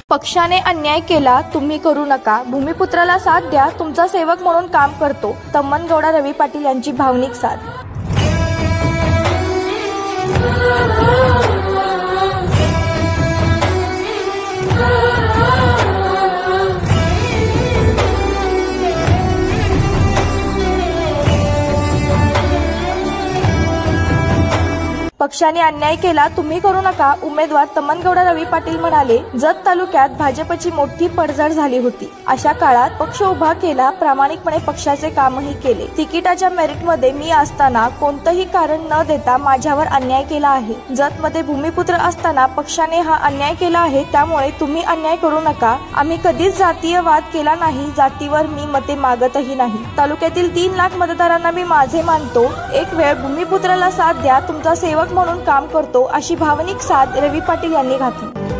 पक्षाने अन्याय केला तुम्ही करू नका, भूमिपुत्राला साथ द्या, तुमचा सेवक म्हणून काम करतो. तम्मनगौडा रवी पाटील यांची भावनिक साथ. पक्षाने अन्याय केला तुम्ही करू नका, उमेदवार तम्मनगौडा रवी पाटील म्हणाले. जत तालुक्यात भाजपची मोठी पडझड झाली होती. अशा काळात पक्ष उभा केला, प्रामाणिकपणे पक्षाचे कामही केले. तिकिटाच्या मेरिटमध्ये मी असताना कोणतंही कारण न देता माझ्यावर अन्याय केला आहे. जतमध्ये भूमिपुत्र असताना पक्षाने हा अन्याय केला आहे, त्यामुळे तुम्ही अन्याय करू नका. आम्ही कधीच जातीय वाद केला नाही, जातीवर मी मते मागतही नाही. तालुक्यातील 3 लाख मतदारांना मी माझे मानतो. एक वेळ भूमिपुत्राला साथ द्या, तुमचा सेवक म्हणून काम करतो, अशी भावनिक साथ रवी पाटील यांनी घातली.